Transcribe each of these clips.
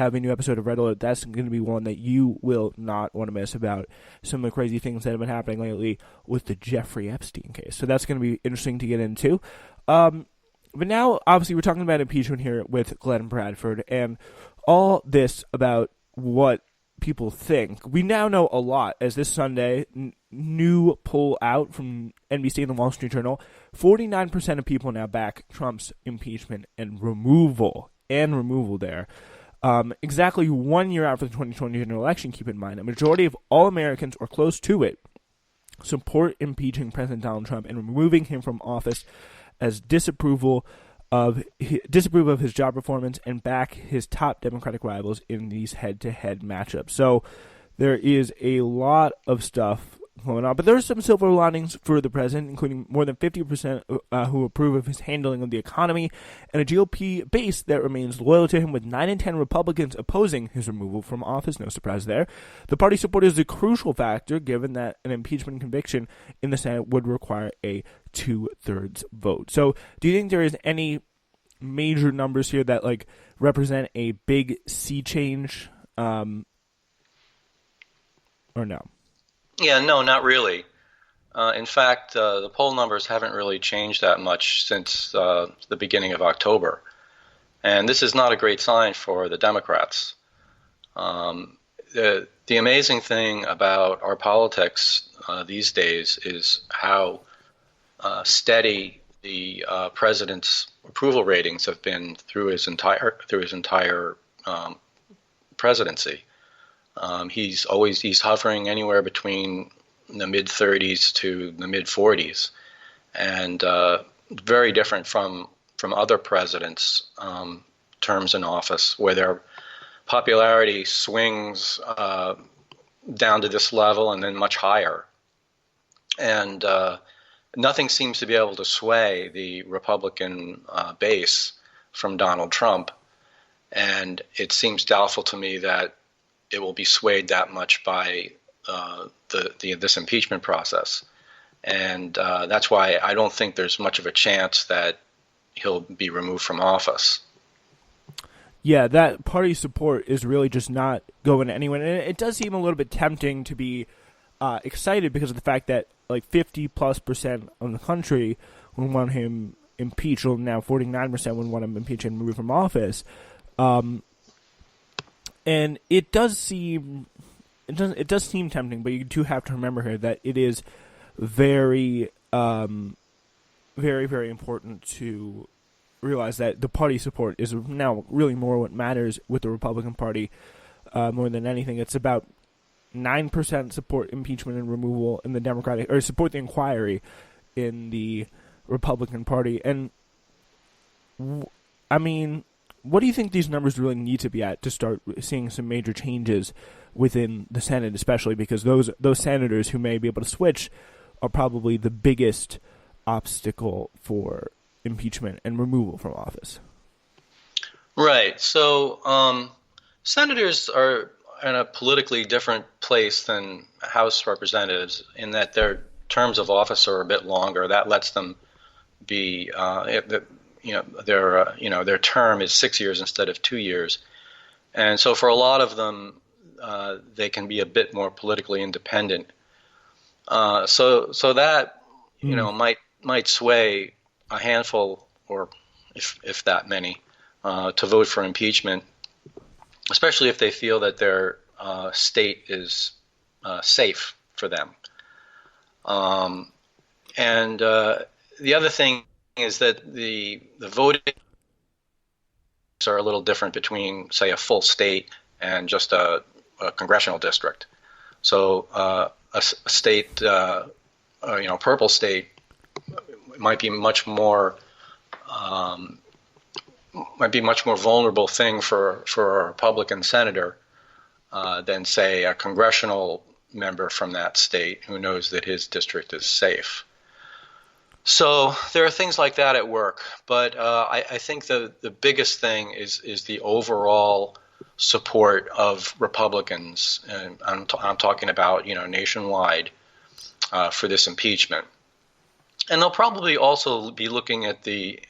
have a new episode of Red Alert, that's going to be one that you will not want to miss about some of the crazy things that have been happening lately with the Jeffrey Epstein case. So that's going to be interesting to get into. But now, obviously, we're talking about impeachment here with Glenn Bradford and all this about what people think. We now know a lot, as this Sunday, new poll out from NBC and the Wall Street Journal, 49% of people now back Trump's impeachment and removal there. Exactly 1 year after the 2020 general election, keep in mind, a majority of all Americans, or close to it, support impeaching President Donald Trump and removing him from office as disapprove of his job performance and back his top Democratic rivals in these head-to-head matchups. So there is a lot of stuff going on, but there are some silver linings for the president, including more than 50% who approve of his handling of the economy, and a GOP base that remains loyal to him, with 9 in 10 Republicans opposing his removal from office. No surprise there. The party support is a crucial factor, given that an impeachment conviction in the Senate would require a 2/3 vote. So do you think there is any major numbers here that represent a big sea change, or no? Yeah, no, not really. In fact, the poll numbers haven't really changed that much since the beginning of October. And this is not a great sign for the Democrats. The amazing thing about our politics these days is how steady the president's approval ratings have been through his entire presidency. He's hovering anywhere between the mid-30s to the mid-40s, and very different from other presidents' terms in office, where their popularity swings down to this level and then much higher. And nothing seems to be able to sway the Republican base from Donald Trump, and it seems doubtful to me that it will be swayed that much by this impeachment process. And that's why I don't think there's much of a chance that he'll be removed from office. Yeah, that party support is really just not going anywhere. And it does seem a little bit tempting to be excited because of the fact that 50+% of the country would want him impeached, or now 49% would want him impeached and removed from office. And it does seem tempting, but you do have to remember here that it is very, very, very important to realize that the party support is now really more what matters with the Republican Party more than anything. It's about 9% support impeachment and removal in the Democratic, or support the inquiry in the Republican Party. And I mean, what do you think these numbers really need to be at to start seeing some major changes within the Senate, especially because those senators who may be able to switch are probably the biggest obstacle for impeachment and removal from office? Right. So senators are in a politically different place than House representatives in that their terms of office are a bit longer. That lets them be their term is 6 years instead of 2 years, and so for a lot of them, they can be a bit more politically independent. So that might sway a handful, or if that many, to vote for impeachment, especially if they feel that their state is safe for them. And the other thing is that the voting are a little different between, say, a full state and just a congressional district. So a state, purple state, might be much more vulnerable thing for a Republican senator than, say, a congressional member from that state who knows that his district is safe. So there are things like that at work, but I think the biggest thing is the overall support of Republicans, and I'm talking about nationwide, for this impeachment. And they'll probably also be looking at the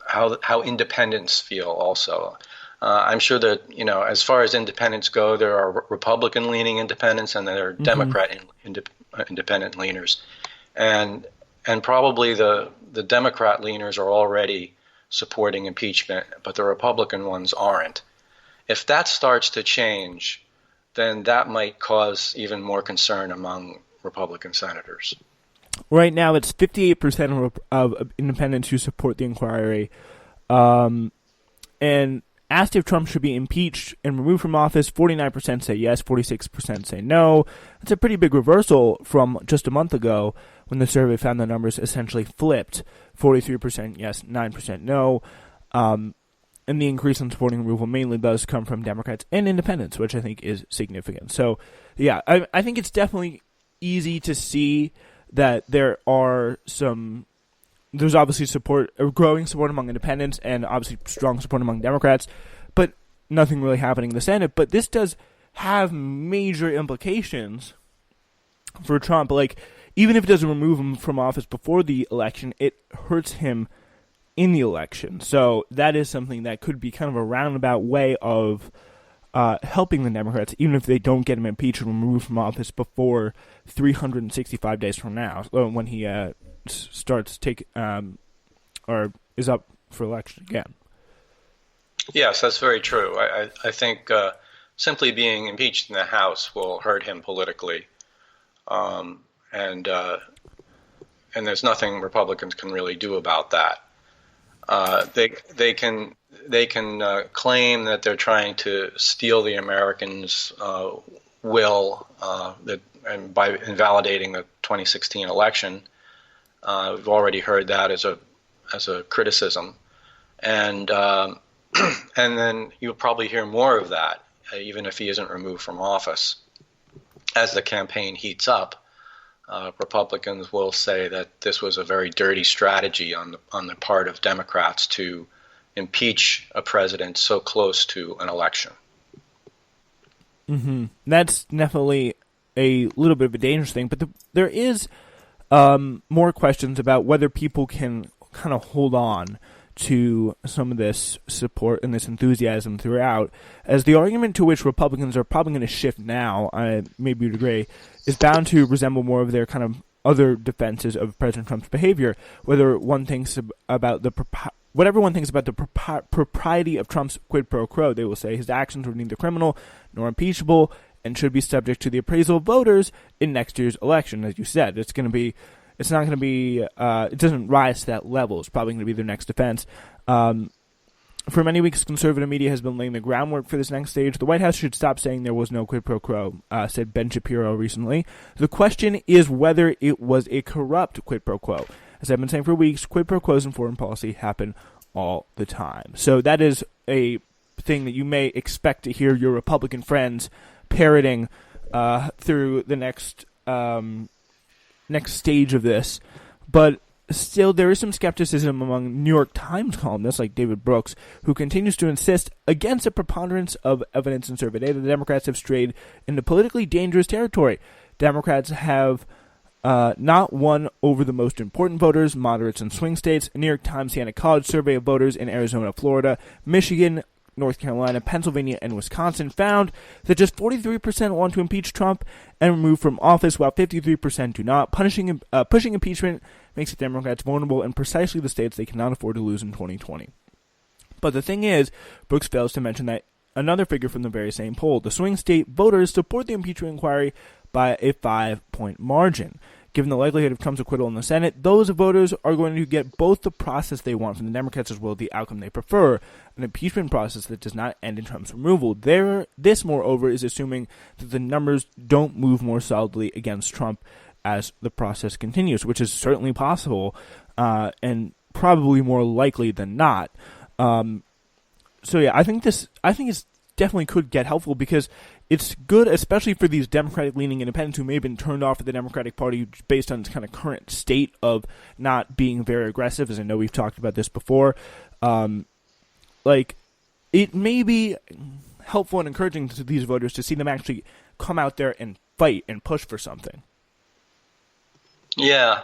how independents feel also. I'm sure that, as far as independents go, there are Republican-leaning independents and there are Democrat-independent leaners, and probably the Democrat leaners are already supporting impeachment, but the Republican ones aren't. If that starts to change, then that might cause even more concern among Republican senators. Right now, it's 58% of independents who support the inquiry. And asked if Trump should be impeached and removed from office, 49% say yes, 46% say no. That's a pretty big reversal from just a month ago when the survey found the numbers essentially flipped. 43% yes, 9% no. And the increase in supporting removal mainly does come from Democrats and independents, which I think is significant. So, yeah, I think it's definitely easy to see that there's obviously growing support among independents and obviously strong support among Democrats, but nothing really happening in the Senate. But this does have major implications for Trump. Like, even if it doesn't remove him from office before the election, it hurts him in the election. So that is something that could be kind of a roundabout way of helping the Democrats, even if they don't get him impeached and removed from office before 365 days from now, when he starts or is up for election again. Yes, that's very true. I think simply being impeached in the House will hurt him politically, and there's nothing Republicans can really do about that. They can claim that they're trying to steal the Americans' will and by invalidating the 2016 election. We've already heard that as a criticism, and then you'll probably hear more of that, even if he isn't removed from office. As the campaign heats up, Republicans will say that this was a very dirty strategy on the part of Democrats to impeach a president so close to an election. Mm-hmm. That's definitely a little bit of a dangerous thing, but there is more questions about whether people can kind of hold on to some of this support and this enthusiasm throughout, as the argument to which Republicans are probably going to shift now, maybe you'd agree, is bound to resemble more of their kind of other defenses of President Trump's behavior, whether one thinks about whatever one thinks about the propriety of Trump's quid pro quo. They will say his actions were neither criminal nor impeachable and should be subject to the appraisal of voters in next year's election. As you said, it doesn't rise to that level. It's probably going to be their next defense. For many weeks, conservative media has been laying the groundwork for this next stage. The White House should stop saying there was no quid pro quo, said Ben Shapiro recently. The question is whether it was a corrupt quid pro quo. As I've been saying for weeks, quid pro quos in foreign policy happen all the time. So that is a thing that you may expect to hear your Republican friends parroting through the next stage of this. But still, there is some skepticism among New York Times columnists like David Brooks, who continues to insist against a preponderance of evidence and survey data. The Democrats have strayed into politically dangerous territory. Democrats have not won over the most important voters, moderates, and swing states. A New York Times Siena College survey of voters in Arizona, Florida, Michigan, North Carolina, Pennsylvania, and Wisconsin found that just 43% want to impeach Trump and remove from office, while 53% do not. Pushing impeachment makes the Democrats vulnerable in precisely the states they cannot afford to lose in 2020. But the thing is, Brooks fails to mention that another figure from the very same poll, the swing state voters support the impeachment inquiry by a 5-point margin. Given the likelihood of Trump's acquittal in the Senate, those voters are going to get both the process they want from the Democrats as well as the outcome they prefer, an impeachment process that does not end in Trump's removal. This, moreover, is assuming that the numbers don't move more solidly against Trump as the process continues, which is certainly possible and probably more likely than not. So yeah, I think it's definitely could get helpful because it's good, especially for these Democratic-leaning independents who may have been turned off of the Democratic Party based on its kind of current state of not being very aggressive, as I know we've talked about this before. It may be helpful and encouraging to these voters to see them actually come out there and fight and push for something. Yeah.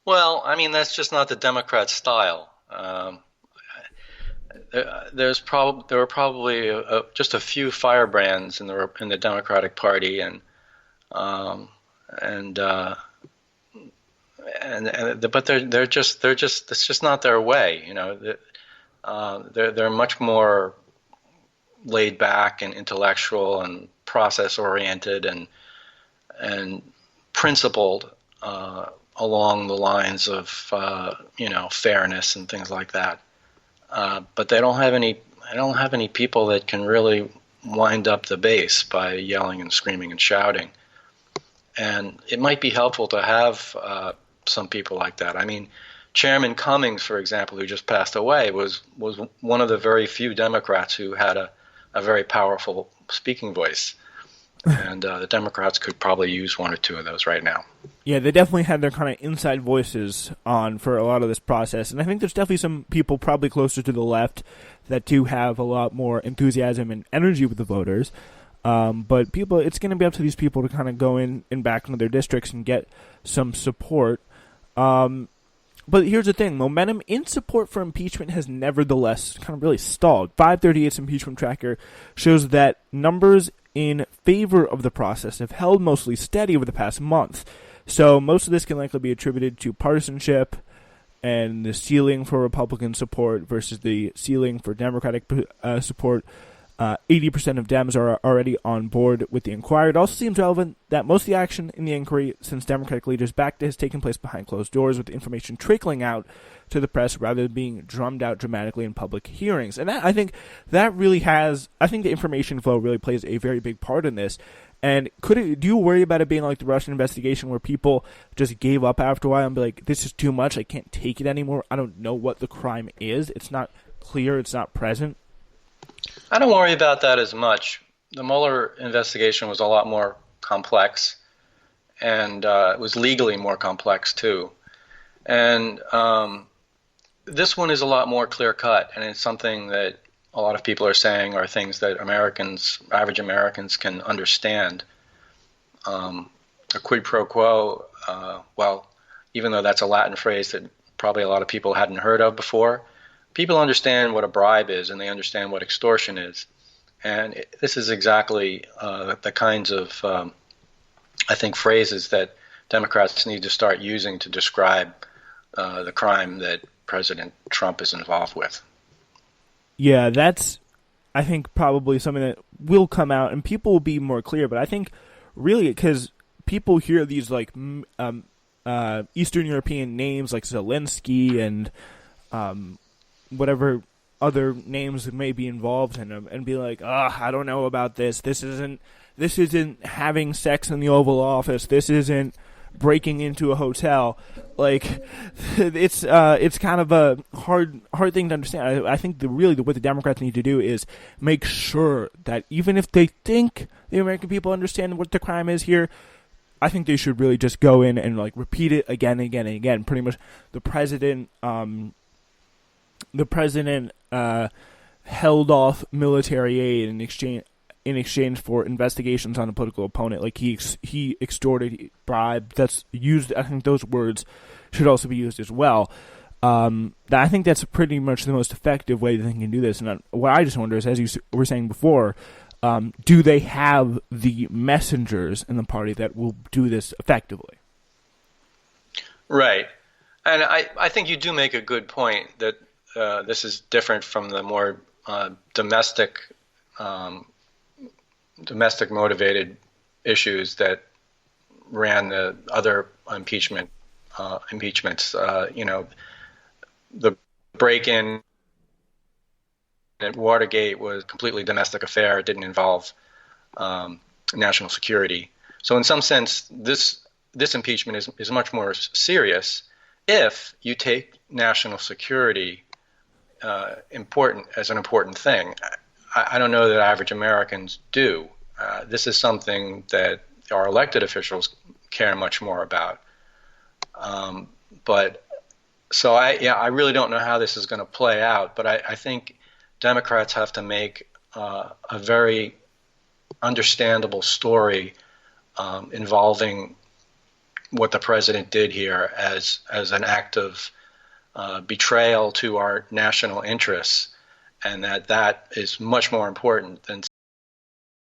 Well, I mean, that's just not the Democrat style. there were probably just a few firebrands in the Democratic Party, um, and but they're just it's just not their way. They're much more laid back and intellectual and process oriented and principled along the lines of fairness and things like that. But they don't have any people that can really wind up the base by yelling and screaming and shouting. And it might be helpful to have some people like that. I mean, Chairman Cummings, for example, who just passed away, was one of the very few Democrats who had a very powerful speaking voice. And the Democrats could probably use one or two of those right now. Yeah, they definitely had their kind of inside voices on for a lot of this process. And I think there's definitely some people probably closer to the left that do have a lot more enthusiasm and energy with the voters. But people, it's going to be up to these people to kind of go in and back into their districts and get some support. But here's the thing. Momentum in support for impeachment has nevertheless kind of really stalled. 538's impeachment tracker shows that numbers in favor of the process have held mostly steady over the past month. So most of this can likely be attributed to partisanship and the ceiling for Republican support versus the ceiling for Democratic support. 80% of Dems are already on board with the inquiry. It also seems relevant that most of the action in the inquiry since Democratic leaders backed it has taken place behind closed doors, with the information trickling out to the press rather than being drummed out dramatically in public hearings. And I think the information flow really plays a very big part in this. And do you worry about it being like the Russian investigation where people just gave up after a while and be like, this is too much, I can't take it anymore, I don't know what the crime is, it's not clear, it's not present? I don't worry about that as much. The Mueller investigation was a lot more complex, and it was legally more complex too. And this one is a lot more clear-cut, and it's something that a lot of people are saying are things that average Americans can understand. A quid pro quo, well, even though that's a Latin phrase that probably a lot of people hadn't heard of before, people understand what a bribe is, and they understand what extortion is. And this is exactly the kinds of, I think, phrases that Democrats need to start using to describe the crime that President Trump is involved with. Yeah, that's, I think, probably something that will come out, and people will be more clear. But I think, really, because people hear these, like, Eastern European names like Zelensky and whatever other names may be involved in them, and be like, I don't know about this. This isn't having sex in the Oval Office. This isn't breaking into a hotel. Like, it's kind of a hard thing to understand. I think what the Democrats need to do is make sure that even if they think the American people understand what the crime is here, I think they should really just go in and like repeat it again and again and again. Pretty much, the president held off military aid in exchange for investigations on a political opponent. Like he extorted, bribed. That's used. I think those words should also be used as well. I think that's pretty much the most effective way that they can do this. And what I just wonder is, as you were saying before, do they have the messengers in the party that will do this effectively? Right. And I think you do make a good point that this is different from the more domestic motivated issues that ran the other impeachments. The break-in at Watergate was a completely domestic affair. It didn't involve national security. So in some sense, this impeachment is much more serious if you take national security important thing. I don't know that average Americans do. This is something that our elected officials care much more about. I really don't know how this is going to play out, but I think Democrats have to make a very understandable story involving what the president did here as an act of betrayal to our national interests, and that is much more important than